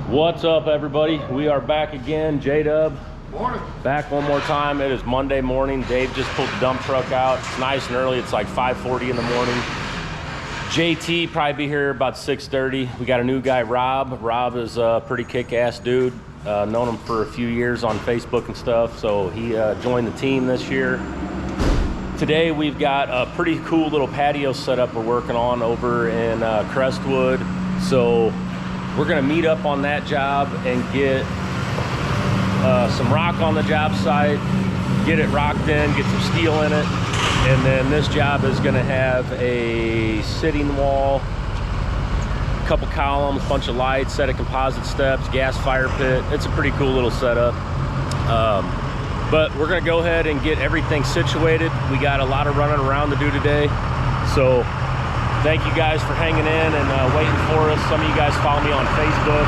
What's up, everybody? We are back again. J-Dub. Morning. Back one more time. It is Monday morning. Dave just pulled the dump truck out. It's nice and early. It's like 5:40 in the morning. JT probably be here about 6:30. We got a new guy, Rob. Rob is a pretty kick-ass dude. Known him for a few years on Facebook and stuff. So he joined the team this year. Today we've got a pretty cool little patio setup we're working on over in Crestwood. So we're gonna meet up on that job and get some rock on the job site, get it rocked in, get some steel in it. And then this job is gonna have a sitting wall, a couple columns, bunch of lights, set of composite steps, gas fire pit. It's a pretty cool little setup. But we're gonna go ahead and get everything situated. We got a lot of running around to do today. So thank you guys for hanging in and waiting for us. Some of you guys follow me on Facebook,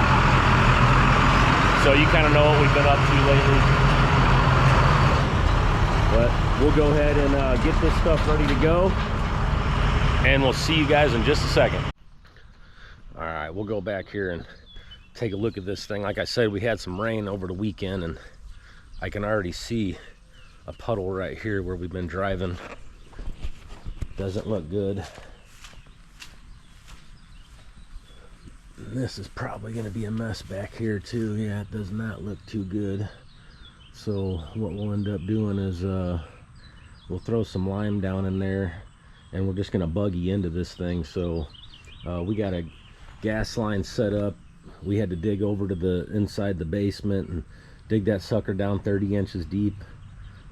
so you kind of know what we've been up to lately. But we'll go ahead and get this stuff ready to go, and we'll see you guys in just a second. All right, we'll go back here and take a look at this thing. Like I said, we had some rain over the weekend, and I can already see a puddle right here where we've been driving. Doesn't look good. This is probably going to be a mess back here too. Yeah, it does not look too good. So what we'll end up doing is we'll throw some lime down in there, and we're just going to buggy into this thing. So we got a gas line set up. We had to dig over to the inside the basement and dig that sucker down 30 inches deep,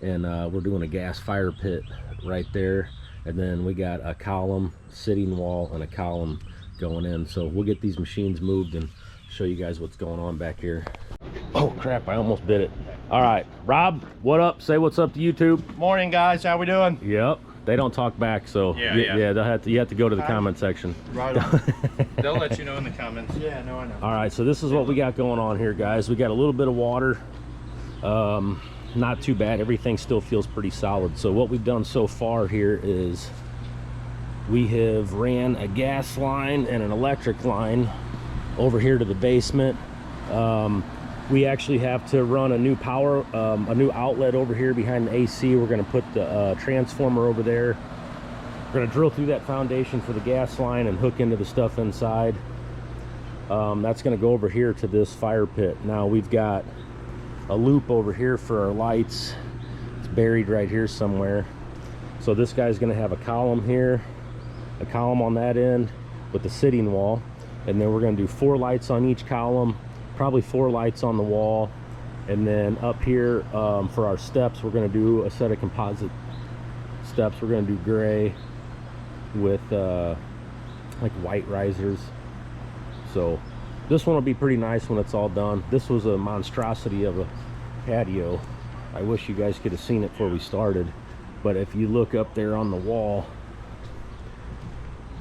and we're doing a gas fire pit right there. And then we got a column, sitting wall, and a column going in. So we'll get these machines moved and show you guys what's going on back here. Oh crap, I almost bit it. All right, Rob, what up? Say what's up to YouTube. Morning, guys. How we doing? Yep, they don't talk back, so yeah, you have to go to the comment section. Right on. They'll let you know in the comments. Yeah, no, I know. All right, so this is what we got going on here, guys. We got a little bit of water. Not too bad. Everything still feels pretty solid. So what we've done so far here is we have ran a gas line and an electric line over here to the basement. We actually have to run a new power, a new outlet over here behind the AC. We're going to put the transformer over there. We're going to drill through that foundation for the gas line and hook into the stuff inside. That's going to go over here to this fire pit. Now we've got a loop over here for our lights. It's buried right here somewhere. So this guy's going to have a column here, a column on that end with the sitting wall, and then we're going to do 4 lights on each column, probably 4 lights on the wall. And then up here for our steps, we're going to do a set of composite steps. We're going to do gray with like white risers. So this one will be pretty nice when it's all done. This was a monstrosity of a patio. I wish you guys could have seen it before we started, but if you look up there on the wall,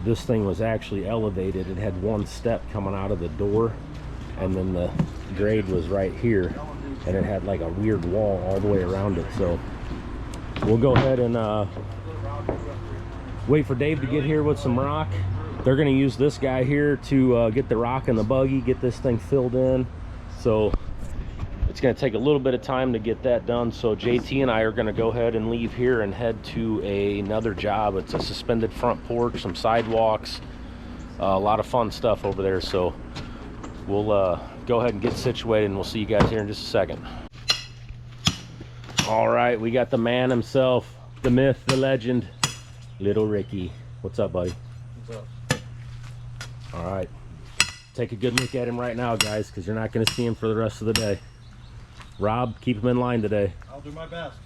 this thing was actually elevated. It had 1 step coming out of the door, and then the grade was right here, and it had like a weird wall all the way around it. So we'll go ahead and wait for Dave to get here with some rock. They're going to use this guy here to get the rock in the buggy, get this thing filled in. So it's going to take a little bit of time to get that done. So JT and I are going to go ahead and leave here and head to another job. It's a suspended front porch, some sidewalks, a lot of fun stuff over there. So we'll go ahead and get situated, and we'll see you guys here in just a second. All right, we got the man himself, the myth, the legend, Little Ricky. What's up, buddy? What's up? All right, take a good look at him right now, guys, because you're not going to see him for the rest of the day. Rob, keep him in line today. I'll do my best.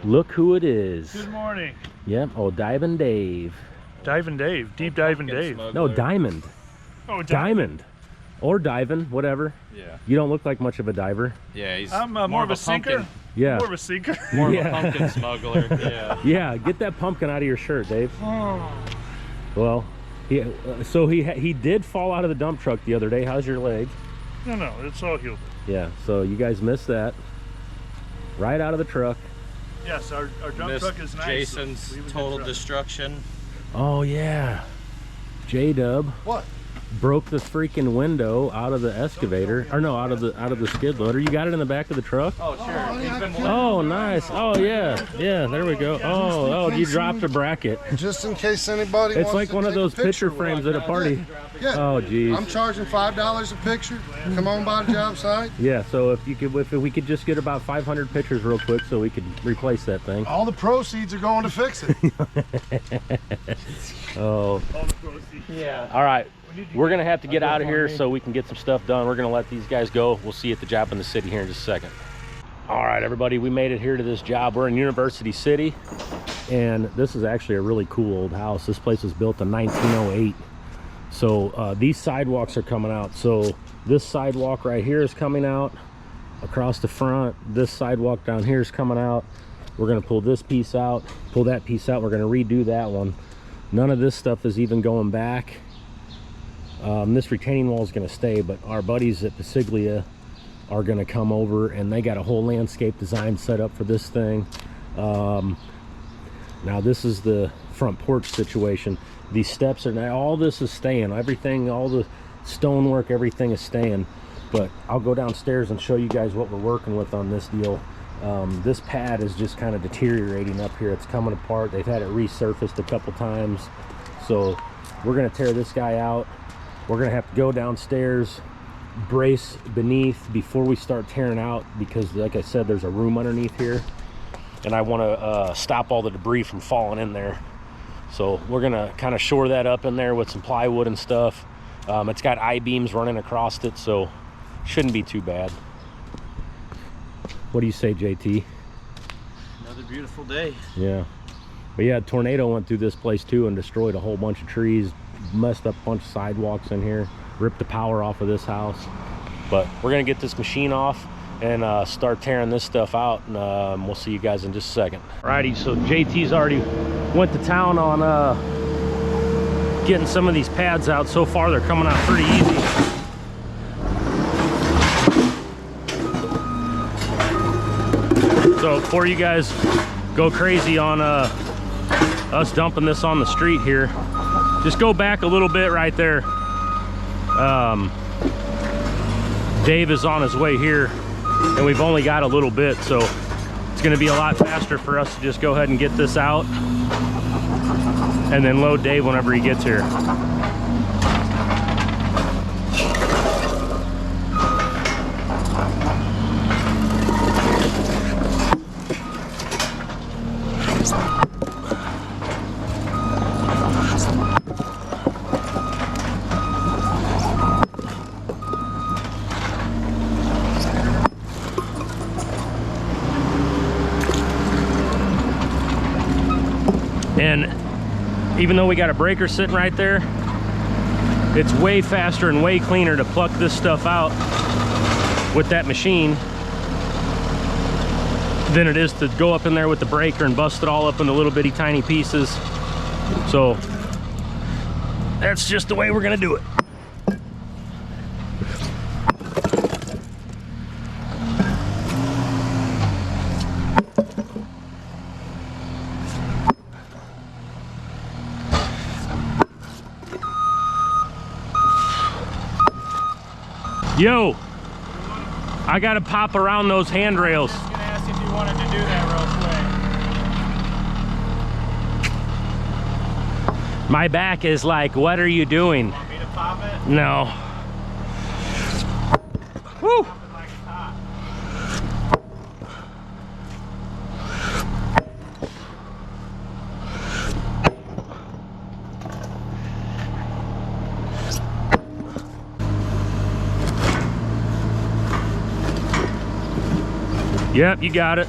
Look who it is. Good morning. Yep, oh, Diving Dave. Diving Dave, deep diving Dave. No, Diamond. Oh, Diamond. Or diving, whatever. Yeah. You don't look like much of a diver. Yeah, he's I'm more of a sinker. pumpkin. Yeah. More of a sinker. More Yeah. of a pumpkin smuggler. Yeah. Yeah, get that pumpkin out of your shirt, Dave. Oh. Well, he did fall out of the dump truck the other day. How's your leg? No, it's all healed. Yeah, so you guys missed that. Right out of the truck. Yes, our dump Missed truck is nice. Jason's Leave a good total truck. destruction. Oh yeah, J-Dub. What? broke the freaking window out of the excavator, or no, out of the skid loader. You got it in the back of the truck? Oh, sure. He's been working. Oh, nice. Oh, yeah. Yeah, there we go. Oh, you dropped a bracket. Just in case anybody It's wants like to one of take a those picture with frames it. at a party. Yeah. Oh, geez. I'm charging $5 a picture. Come on by the job site. Yeah, so if we could just get about 500 pictures real quick so we could replace that thing. All the proceeds are going to fix it. Oh. Yeah. All right. We're going to have to get out of here so we can get some stuff done. We're going to let these guys go. We'll see you at the job in the city here in just a second. All right, everybody, we made it here to this job. We're in University City, and this is actually a really cool old house. This place was built in 1908. So these sidewalks are coming out. So this sidewalk right here is coming out across the front. This sidewalk down here is coming out. We're going to pull this piece out, pull that piece out. We're going to redo that one. None of this stuff is even going back. This retaining wall is going to stay, but our buddies at Pasiglia are going to come over, and they got a whole landscape design set up for this thing. Now this is the front porch situation. These steps are now, all this is staying. Everything, all the stonework, everything is staying. But I'll go downstairs and show you guys what we're working with on this deal. This pad is just kind of deteriorating up here. It's coming apart. They've had it resurfaced a couple times. So we're going to tear this guy out. We're going to have to go downstairs, brace beneath before we start tearing out, because like I said, there's a room underneath here, and I want to stop all the debris from falling in there. So we're going to kind of shore that up in there with some plywood and stuff. It's got I-beams running across it, so shouldn't be too bad. What do you say, JT? Another beautiful day. Yeah. But yeah, a tornado went through this place too and destroyed a whole bunch of trees, messed up a bunch of sidewalks in here, ripped the power off of this house. But we're gonna get this machine off and start tearing this stuff out, and we'll see you guys in just a second. Alrighty, so JT's already went to town on getting some of these pads out. So far they're coming out pretty easy. So before you guys go crazy on us dumping this on the street here, just go back a little bit right there. Dave is on his way here, and we've only got a little bit, so it's going to be a lot faster for us to just go ahead and get this out and then load Dave whenever he gets here. And even though we got a breaker sitting right there, it's way faster and way cleaner to pluck this stuff out with that machine than it is to go up in there with the breaker and bust it all up into little bitty tiny pieces. So that's just the way we're gonna do it. Yo, I gotta pop around those handrails. I was gonna ask if you wanted to do that real quick. My back is like, what are you doing? Want me to pop it? No. Woo! Pop it like it's hot. Yep, you got it.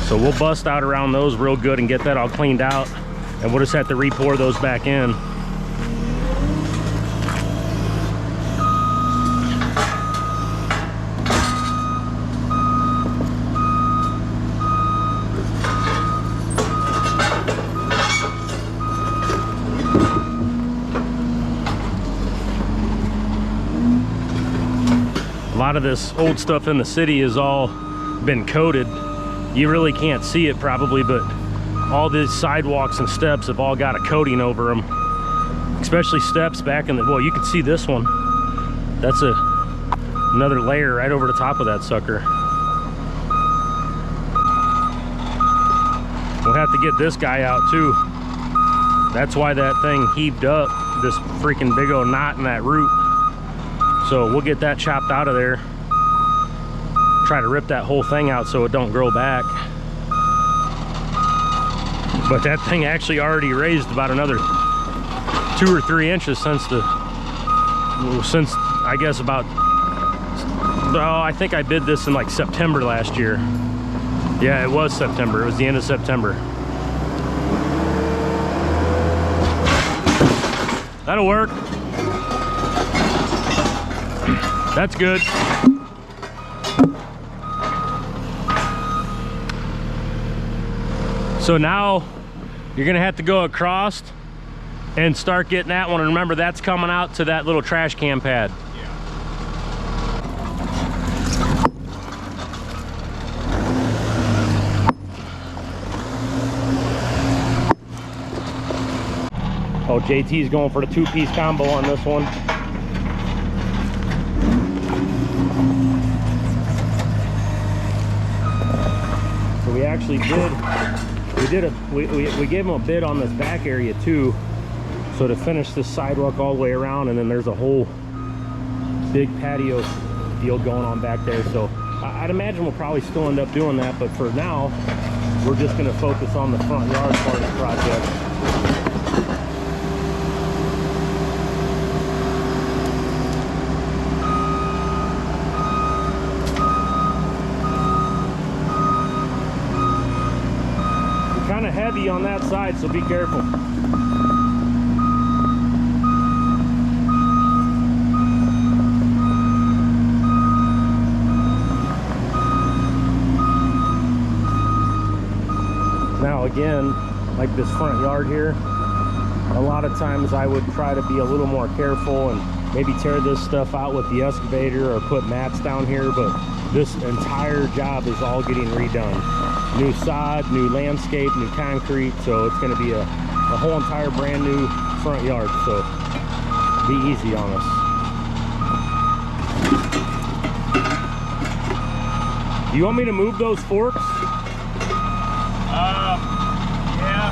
So we'll bust out around those real good and get that all cleaned out, and we'll just have to re-pour those back in. A lot of this old stuff in the city has all been coated. You really can't see it probably, but all these sidewalks and steps have all got a coating over them, especially steps back in the, well, you can see this one. That's another layer right over the top of that sucker. We'll have to get this guy out too. That's why that thing heaved up, this freaking big old knot in that root. So we'll get that chopped out of there. Try to rip that whole thing out so it don't grow back. But that thing actually already raised about another 2 or 3 inches since I guess about, oh, I think I bid this in like September last year. Yeah, it was September. It was the end of September. That'll work. That's good. So now you're gonna have to go across and start getting that one. And remember, that's coming out to that little trash can pad. Oh, JT's going for the 2-piece combo on this one. So we actually we gave him a bid on this back area too. So to finish this sidewalk all the way around, and then there's a whole big patio deal going on back there. So I'd imagine we'll probably still end up doing that, but for now, we're just gonna focus on the front yard part of the project. Kind of heavy on that side, so be careful. Now again, like this front yard here, a lot of times I would try to be a little more careful and maybe tear this stuff out with the excavator or put mats down here, but this entire job is all getting redone. New sod, new landscape, new concrete, so it's going to be a whole entire brand new front yard, so be easy on us. Do you want me to move those forks? Yeah.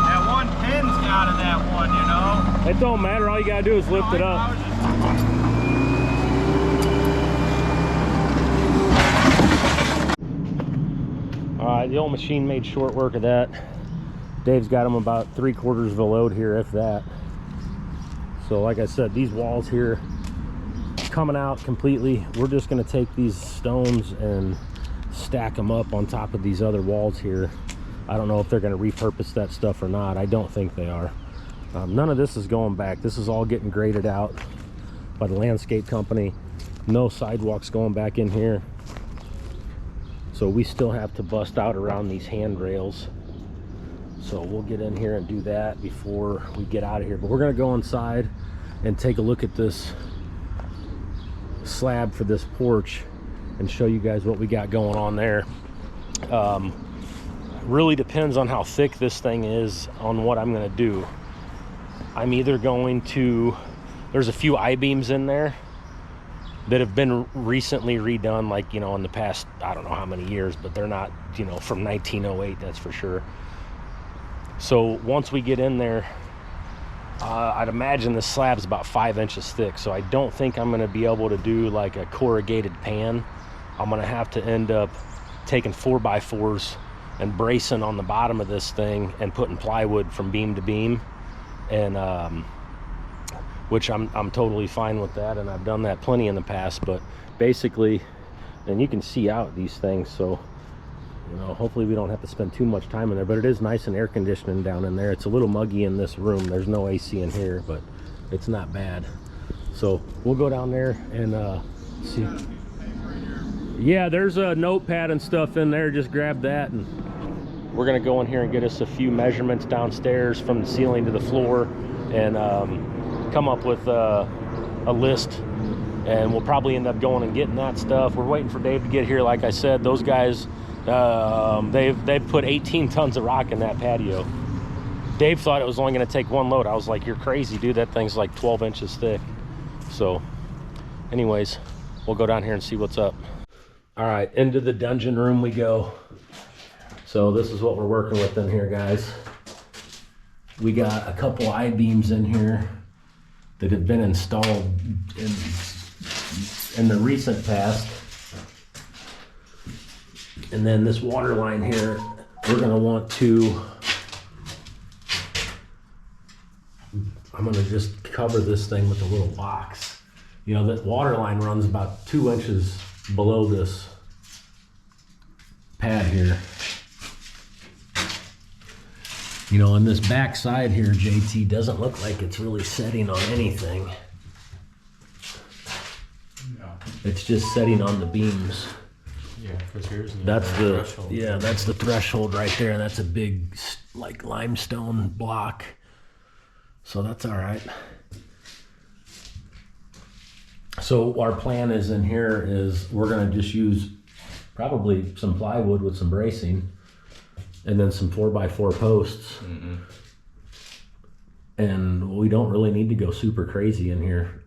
That one pin's out of that one, you know? It don't matter, all you gotta do is lift it up. The old machine made short work of that. Dave's got them about 3/4 of a load here, if that. So like I said, these walls here coming out completely. We're just going to take these stones and stack them up on top of these other walls here. I don't know if they're going to repurpose that stuff or not. I don't think they are. None of this is going back. This is all getting graded out by the landscape company. No sidewalks going back in here. So we still have to bust out around these handrails. So we'll get in here and do that before we get out of here. But we're gonna go inside and take a look at this slab for this porch and show you guys what we got going on there. Really depends on how thick this thing is on what I'm gonna do. I'm either going to, there's a few I-beams in there that have been recently redone, like, you know, in the past, I don't know how many years, but they're not, you know, from 1908, that's for sure. So once we get in there, I'd imagine the slab's about 5 inches thick, so I don't think I'm gonna be able to do like a corrugated pan. I'm gonna have to end up taking 4x4s and bracing on the bottom of this thing and putting plywood from beam to beam, and which I'm totally fine with that, and I've done that plenty in the past. But basically, and you can see out these things, so you know, hopefully we don't have to spend too much time in there. But it is nice and air conditioning down in there. It's a little muggy in this room. There's no AC in here, but it's not bad. So we'll go down there and see. Yeah, there's a notepad and stuff in there. Just grab that, and we're gonna go in here and get us a few measurements downstairs from the ceiling to the floor, and come up with a list, and we'll probably end up going and getting that stuff. We're waiting for Dave to get here. Like I said, those guys They've put 18 tons of rock in that patio. Dave thought it was only going to take one load. I was like, you're crazy, dude. That thing's like 12 inches thick. So anyways, we'll go down here and see what's up. All right, into the dungeon room we go. So this is what we're working with in here, guys. We got a couple I-beams in here that have been installed in the recent past. And then this water line here, we're gonna want to, I'm gonna just cover this thing with a little box. You know, that water line runs about 2 inches below this pad here. You know, on this back side here, JT, doesn't look like it's really setting on anything. No. It's just setting on the beams. Yeah, because here's That's the threshold. Yeah, that's the threshold right there. That's a big like limestone block. So that's all right. So our plan is in here is we're gonna just use probably some plywood with some bracing and then some 4x4 posts. And we don't really need to go super crazy in here.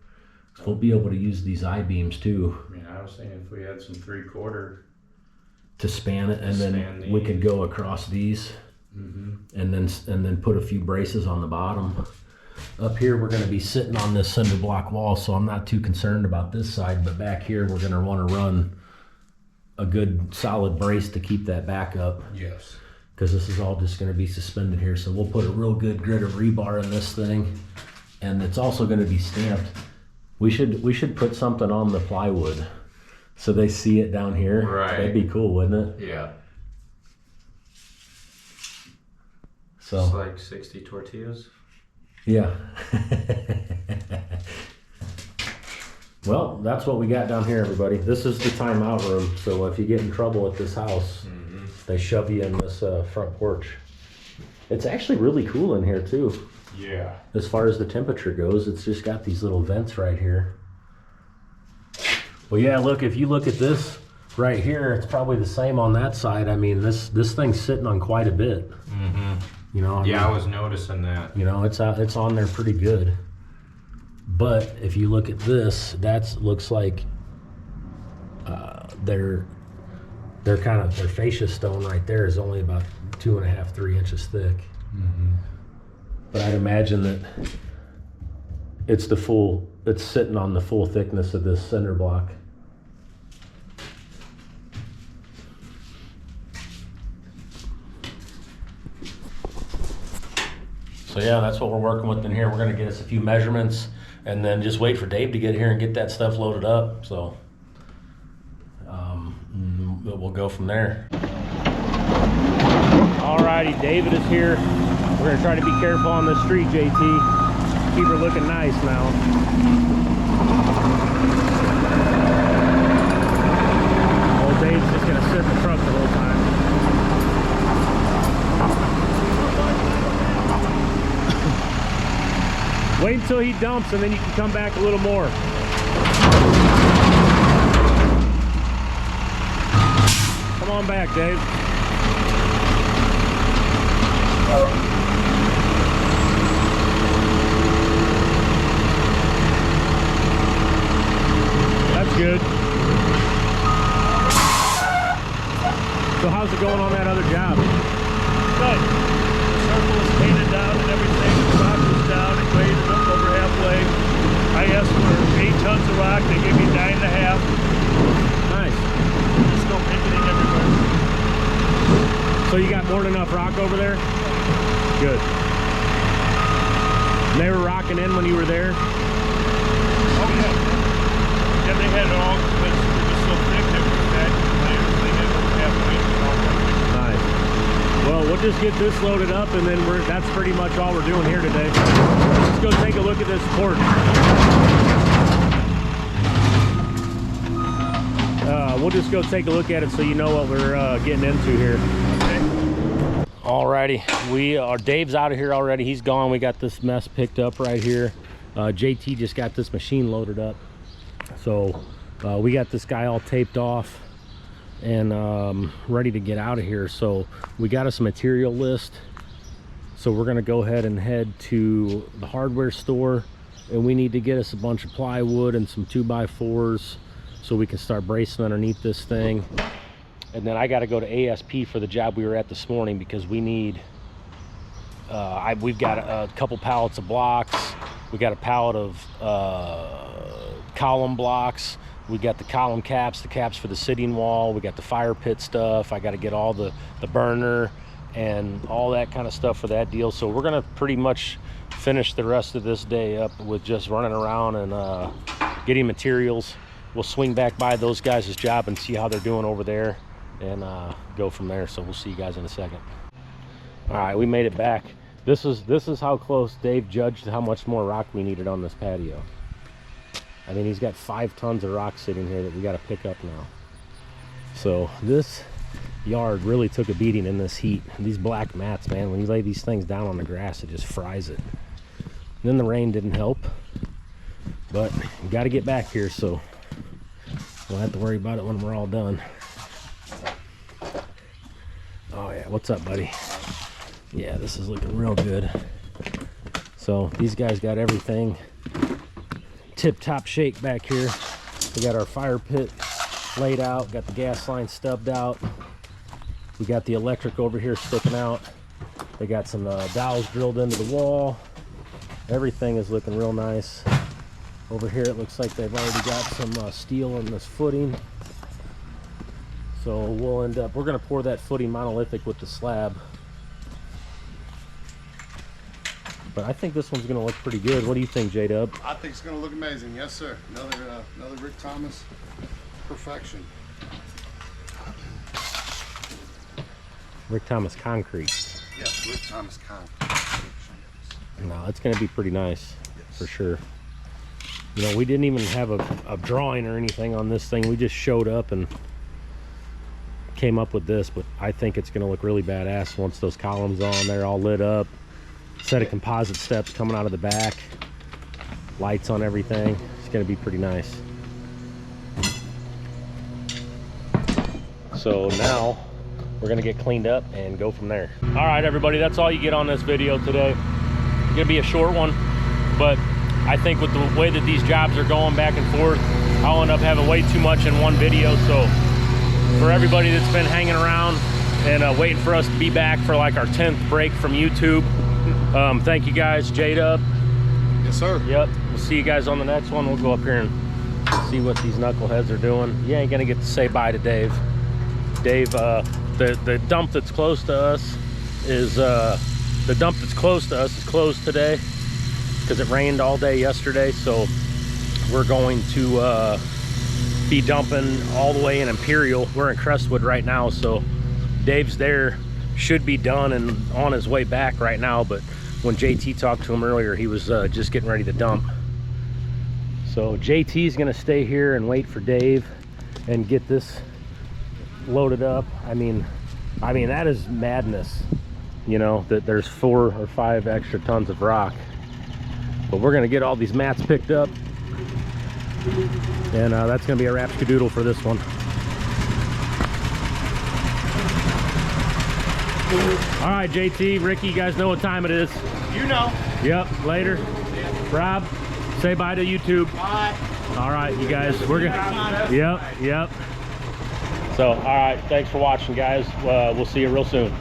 We'll be able to use these I-beams too. I mean, I was thinking if we had some 3/4 to span it, and then we could go across these, and then put a few braces on the bottom. Up here we're going to be sitting on this cinder block wall, so I'm not too concerned about this side, but back here we're going to want to run a good solid brace to keep that back up. Yes. Because this is all just going to be suspended here, so we'll put a real good grit of rebar in this thing, and it's also going to be stamped. We should put something on the plywood so they see it down here. Right. That'd be cool, wouldn't it? Yeah. So It's like 60 tortillas. yeah. Well, that's what we got down here, everybody. This is the timeout room, so if you get in trouble at this house, they shove you in this front porch. It's actually really cool in here too. Yeah. As far as the temperature goes, it's just got these little vents right here. Well, yeah, look, if you look at this right here, it's probably the same on that side. I mean, this thing's sitting on quite a bit. You know, I was noticing that. You know, it's on there pretty good. But if you look at this, looks like their fascia stone right there is only about 2.5, 3 inches thick. But I'd imagine that it's sitting on the full thickness of this cinder block. So yeah, that's what we're working with in here. We're gonna get us a few measurements and then just wait for Dave to get here and get that stuff loaded up. So we'll go from there. Alrighty, David is here. We're gonna try to be careful on this street, JT. Keep her looking nice now. Old Dave's just gonna sit in the truck the whole time. Wait until he dumps and then you can come back a little more. Come on back, Dave. That's good. So how's it going on that other job? Good. The circle is painted down and everything. The rock was down and graded up over halfway. I asked for 8 tons of rock. They gave me 9.5. Nice. There's no picketing everywhere. So you got more than enough rock over there? Good. They were rocking in when you were there? Oh, yeah. Yeah, they had it all because it was so thick that we had layers. They had over halfway. Nice. Well, we'll just get this loaded up and then that's pretty much all we're doing here today. Let's go take a look at this porch. We'll just go take a look at it so you know what we're getting into here. Okay. Alrighty, Dave's out of here already. He's gone. We got this mess picked up right here. JT just got this machine loaded up. So we got this guy all taped off. and ready to get out of here. So we got us a material list. So we're gonna go ahead and head to the hardware store, and we need to get us a bunch of plywood and some 2x4s so we can start bracing underneath this thing. And then I got to go to ASP for the job we were at this morning, because we need we've got a couple pallets of blocks, we got a pallet of column blocks, we got the column caps, the caps for the sitting wall, we got the fire pit stuff. I got to get all the burner and all that kind of stuff for that deal. So we're gonna pretty much finish the rest of this day up with just running around and getting materials. We'll swing back by those guys' job and see how they're doing over there, and go from there. So we'll see you guys in a second. All right, we made it back. This is how close Dave judged how much more rock we needed on this patio. I mean, he's got 5 tons of rock sitting here that we got to pick up now. So this yard really took a beating in this heat. These black mats, man, when you lay these things down on the grass, it just fries it. And then the rain didn't help, but we got to get back here, so we'll have to worry about it when we're all done. Oh yeah, what's up, buddy? Yeah, this is looking real good. So these guys got everything tip-top shape back here. We got our fire pit laid out, got the gas line stubbed out, we got the electric over here sticking out, they got some dowels drilled into the wall. Everything is looking real nice. Over here it looks like they've already got some steel in this footing. So we'll end up, we're going to pour that footing monolithic with the slab. But I think this one's going to look pretty good. What do you think, J-Dub? I think it's going to look amazing. Yes, sir. Another Rick Thomas perfection. Rick Thomas concrete. Yes, Rick Thomas concrete. No, it's going to be pretty nice, Yes. for sure. You know, we didn't even have a drawing or anything on this thing. We just showed up and came up with this, but I think it's going to look really badass once those columns are on there all lit up. Set of composite steps coming out of the back, lights on everything. It's going to be pretty nice. So now we're going to get cleaned up and go from there. All right, everybody, that's all you get on this video today. It's going to be a short one, but I think with the way that these jobs are going back and forth, I'll end up having way too much in one video. So for everybody that's been hanging around and waiting for us to be back for like our 10th break from YouTube, thank you guys. J-Dub. Yes, sir. Yep, we'll see you guys on the next one. We'll go up here and see what these knuckleheads are doing. You ain't gonna get to say bye to Dave. Dave, the dump that's close to us is closed today because it rained all day yesterday. So we're going to be dumping all the way in Imperial. We're in Crestwood right now, so Dave's there, should be done and on his way back right now. But when JT talked to him earlier, he was just getting ready to dump. So JT's gonna stay here and wait for Dave and get this loaded up. I mean that is madness, you know, that there's 4 or 5 extra tons of rock. But we're gonna get all these mats picked up, and that's gonna be a rap-skadoodle for this one. All right, JT, Ricky, you guys know what time it is. You know. Yep, later. Rob, say bye to YouTube. Bye. All right, you guys, we're gonna, yep. So, all right, thanks for watching, guys. We'll see you real soon.